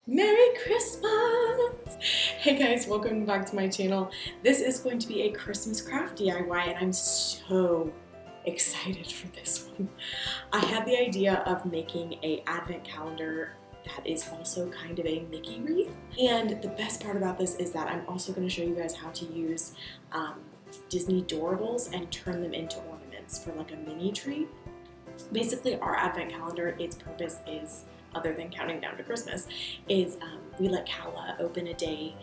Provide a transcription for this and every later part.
Merry Christmas! Hey guys, welcome back to my channel. This is going to be a Christmas craft DIY and I'm so excited for this one. I had the idea of making an advent calendar that is also kind of a Mickey wreath. And the best part about this is that I'm also going to show you guys how to use Disney Doorables and turn them into ornaments for like a mini tree. Basically, our advent calendar, its purpose is, other than counting down to Christmas, is we let Kala open a day.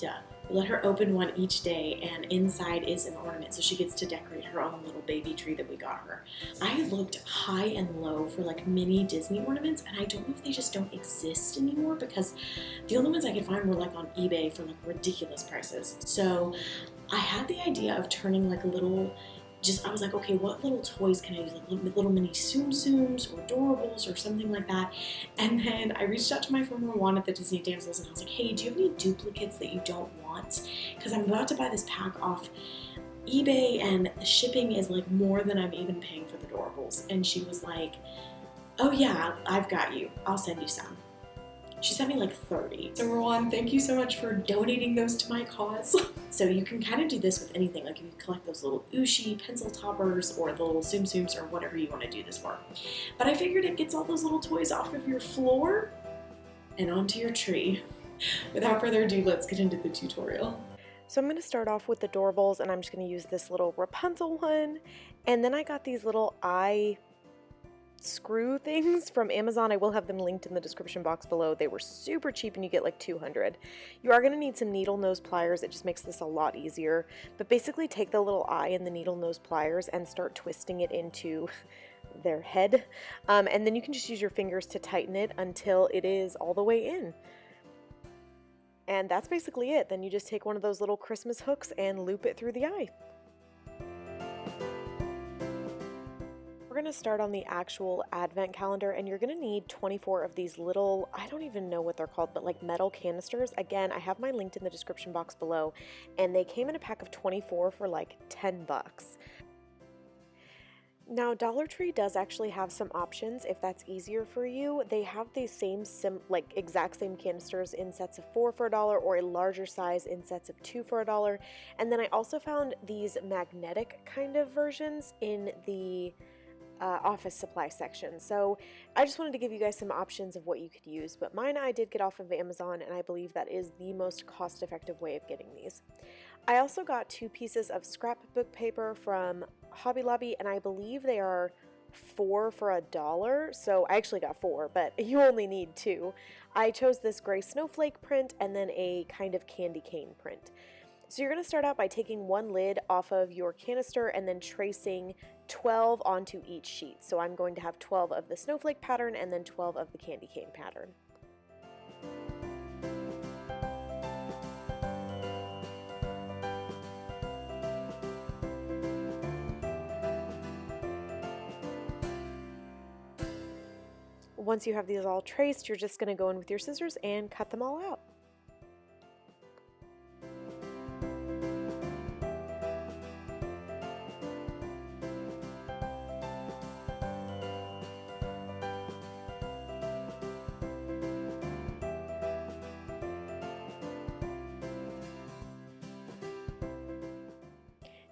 We let her open one each day, and inside is an ornament, so she gets to decorate her own little baby tree that we got her. I looked high and low for like mini Disney ornaments, and I don't know if they just don't exist anymore because the only ones I could find were like on eBay for like ridiculous prices. So I had the idea of turning like a little, I was like, okay, what little toys can I use? Like little mini Tsum Tsums or Doorables or something like that. And then I reached out to my friend Juan at the Disney Damsels and I was like, hey, do you have any duplicates that you don't want? Because I'm about to buy this pack off eBay and the shipping is like more than I'm even paying for the Doorables. And she was like, oh yeah, I've got you. I'll send you some. She sent me like 30. So Rowan, thank you so much for donating those to my cause. So you can kind of do this with anything, like if you collect those little Ushi pencil toppers or the little Tsum Tsums or whatever you want to do this for. But I figured it gets all those little toys off of your floor and onto your tree. Without further ado, let's get into the tutorial. So I'm going to start off with the Doorables and I'm just going to use this little Rapunzel one. And then I got these little eye screw things from Amazon. I will have them linked in the description box below. They were super cheap and you get like 200. You are going to need some needle nose pliers. It just makes this a lot easier. But basically take the little eye and the needle nose pliers and start twisting it into their head. And then you can just use your fingers to tighten it until it is all the way in. And that's basically it. Then you just take one of those little Christmas hooks and loop it through the eye. We're going to start on the actual advent calendar and you're going to need 24 of these little, I don't even know what they're called, but like metal canisters. Again, I have mine linked in the description box below and they came in a pack of 24 for like 10 bucks. Now, Dollar Tree does actually have some options if that's easier for you. They have these same exact same canisters in sets of 4 for $1 or a larger size in sets of 2 for $1. And then I also found these magnetic kind of versions in the office supply section. So I just wanted to give you guys some options of what you could use, but mine I did get off of Amazon and I believe that is the most cost-effective way of getting these. I also got 2 pieces of scrapbook paper from Hobby Lobby and I believe they are 4 for $1, so I actually got 4, but you only need 2. I chose this gray snowflake print and then a kind of candy cane print. So you're going to start out by taking one lid off of your canister and then tracing 12 onto each sheet. So I'm going to have 12 of the snowflake pattern and then 12 of the candy cane pattern. Once you have these all traced, you're just going to go in with your scissors and cut them all out.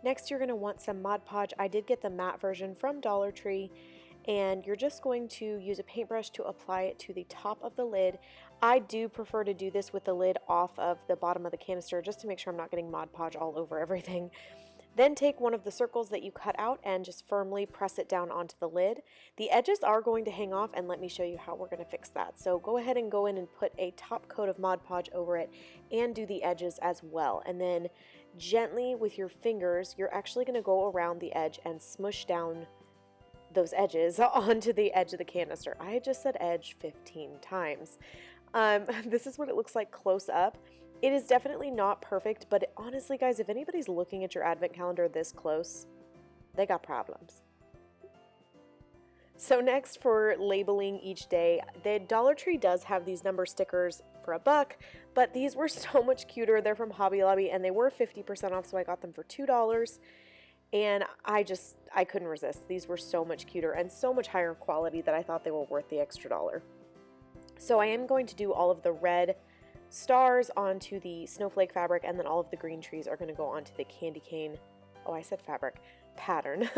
Next, you're going to want some Mod Podge. I did get the matte version from Dollar Tree, and you're just going to use a paintbrush to apply it to the top of the lid. I do prefer to do this with the lid off of the bottom of the canister just to make sure I'm not getting Mod Podge all over everything. Then take one of the circles that you cut out and just firmly press it down onto the lid. The edges are going to hang off, and let me show you how we're going to fix that. So go ahead and go in and put a top coat of Mod Podge over it and do the edges as well. And then gently with your fingers, you're actually going to go around the edge and smush down those edges onto the edge of the canister. I just said edge 15 times. This is what it looks like close up. It is definitely not perfect, but honestly, guys, if anybody's looking at your advent calendar this close, they got problems. So next, for labeling each day, the Dollar Tree does have these number stickers for $1, but these were so much cuter. They're from Hobby Lobby and they were 50% off, so I got them for $2. And I couldn't resist. These were so much cuter and so much higher quality that I thought they were worth the extra $1. So I am going to do all of the red stars onto the snowflake fabric, and then all of the green trees are going to go onto the candy cane, oh, I said fabric, pattern.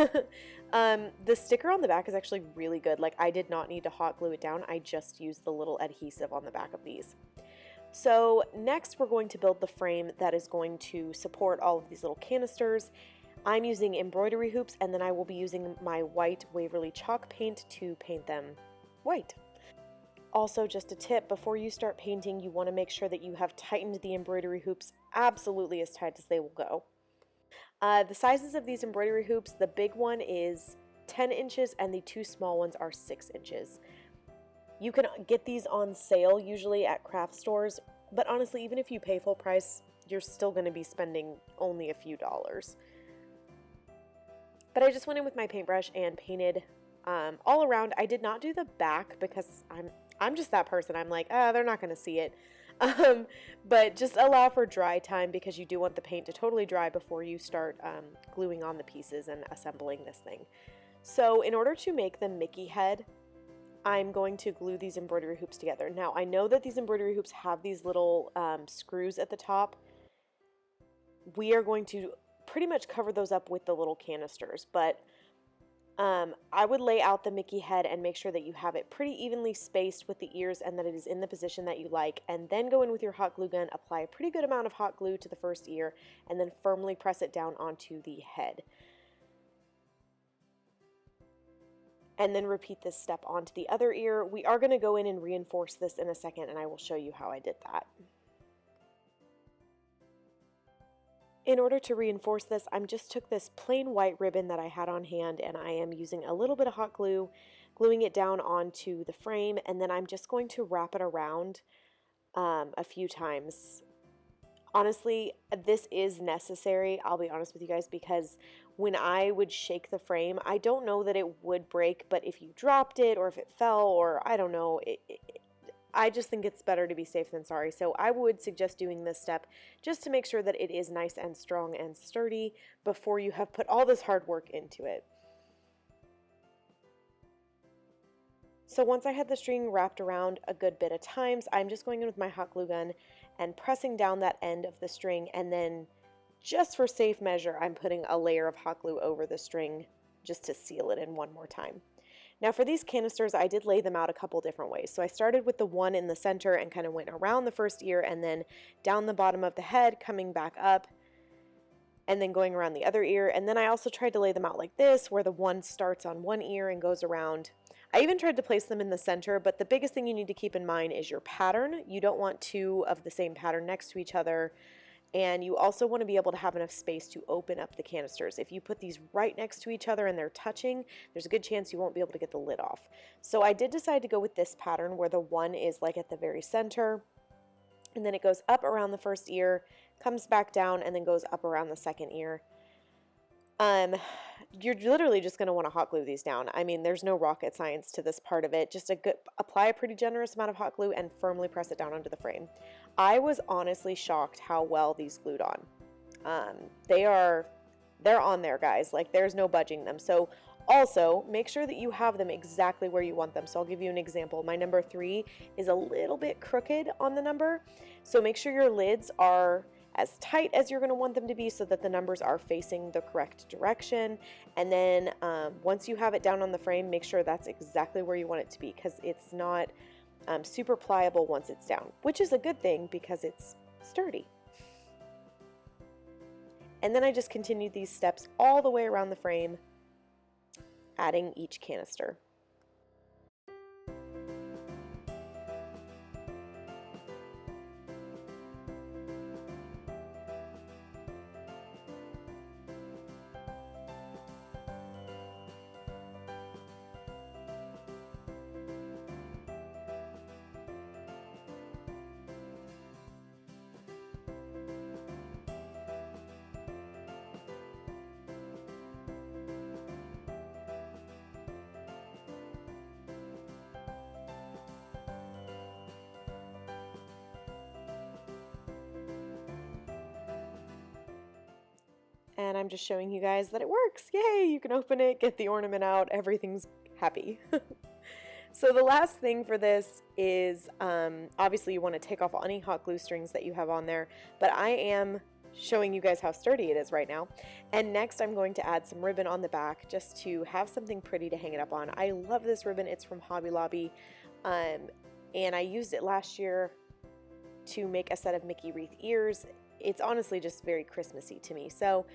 The sticker on the back is actually really good. Like, I did not need to hot glue it down. I just used the little adhesive on the back of these. So next we're going to build the frame that is going to support all of these little canisters. I'm using embroidery hoops, and then I will be using my white Waverly chalk paint to paint them white. Also, just a tip, before you start painting, you want to make sure that you have tightened the embroidery hoops absolutely as tight as they will go. The sizes of these embroidery hoops, the big one is 10 inches and the two small ones are 6 inches. You can get these on sale usually at craft stores, but honestly, even if you pay full price, you're still going to be spending only a few dollars. But I just went in with my paintbrush and painted all around. I did not do the back because I'm just that person. I'm like, they're not going to see it. But just allow for dry time, because you do want the paint to totally dry before you start gluing on the pieces and assembling this thing. So in order to make the Mickey head, I'm going to glue these embroidery hoops together. Now, I know that these embroidery hoops have these little screws at the top. We are going to pretty much cover those up with the little canisters, but I would lay out the Mickey head and make sure that you have it pretty evenly spaced with the ears and that it is in the position that you like, and then go in with your hot glue gun, apply a pretty good amount of hot glue to the first ear, and then firmly press it down onto the head. And then repeat this step onto the other ear. We are going to go in and reinforce this in a second, and I will show you how I did that. In order to reinforce this, I just took this plain white ribbon that I had on hand, and I am using a little bit of hot glue, gluing it down onto the frame, and then I'm just going to wrap it around a few times. Honestly, this is necessary, I'll be honest with you guys, because when I would shake the frame, I don't know that it would break, but if you dropped it or if it fell, or I don't know, I just think it's better to be safe than sorry. So I would suggest doing this step just to make sure that it is nice and strong and sturdy before you have put all this hard work into it. So once I had the string wrapped around a good bit of times, I'm just going in with my hot glue gun and pressing down that end of the string, and then just for safe measure, I'm putting a layer of hot glue over the string just to seal it in one more time. Now for these canisters, I did lay them out a couple different ways. So I started with the one in the center and kind of went around the first ear and then down the bottom of the head, coming back up and then going around the other ear. And then I also tried to lay them out like this, where the one starts on one ear and goes around. I even tried to place them in the center, but the biggest thing you need to keep in mind is your pattern. You don't want two of the same pattern next to each other. And you also want to be able to have enough space to open up the canisters. If you put these right next to each other and they're touching, there's a good chance you won't be able to get the lid off. So I did decide to go with this pattern where the one is like at the very center, and then it goes up around the first ear, comes back down, and then goes up around the second ear. You're literally just going to want to hot glue these down. I mean, there's no rocket science to this part of it. Just apply a pretty generous amount of hot glue and firmly press it down onto the frame. I was honestly shocked how well these glued on. They're on there, guys. Like, there's no budging them. So also make sure that you have them exactly where you want them. So I'll give you an example. My number 3 is a little bit crooked on the number. So make sure your lids are as tight as you're going to want them to be so that the numbers are facing the correct direction. And then once you have it down on the frame, make sure that's exactly where you want it to be, because it's not super pliable once it's down, which is a good thing because it's sturdy. And then I just continued these steps all the way around the frame, adding each canister. And I'm just showing you guys that it works. Yay, you can open it, get the ornament out, everything's happy. So the last thing for this is obviously you want to take off any hot glue strings that you have on there, but I am showing you guys how sturdy it is right now. And next I'm going to add some ribbon on the back just to have something pretty to hang it up on. I love this ribbon. It's from Hobby Lobby, and I used it last year to make a set of Mickey wreath ears. It's honestly just very Christmassy to me. So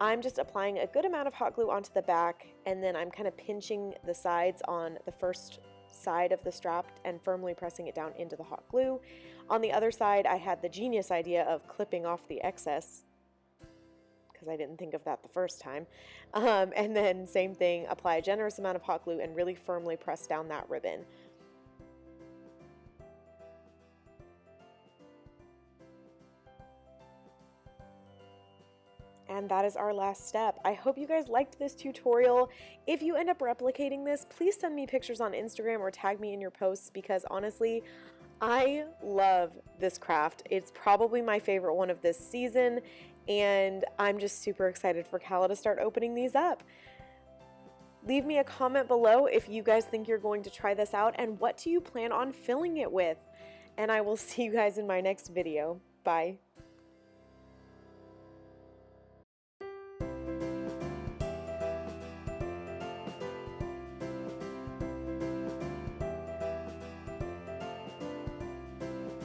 I'm just applying a good amount of hot glue onto the back, and then I'm kind of pinching the sides on the first side of the strap and firmly pressing it down into the hot glue. On the other side, I had the genius idea of clipping off the excess because I didn't think of that the first time. And then same thing, apply a generous amount of hot glue and really firmly press down that ribbon. And that is our last step. I hope you guys liked this tutorial. If you end up replicating this, please send me pictures on Instagram or tag me in your posts, because honestly, I love this craft. It's probably my favorite one of this season, and I'm just super excited for Calla to start opening these up. Leave me a comment below if you guys think you're going to try this out, and what do you plan on filling it with? And I will see you guys in my next video. Bye.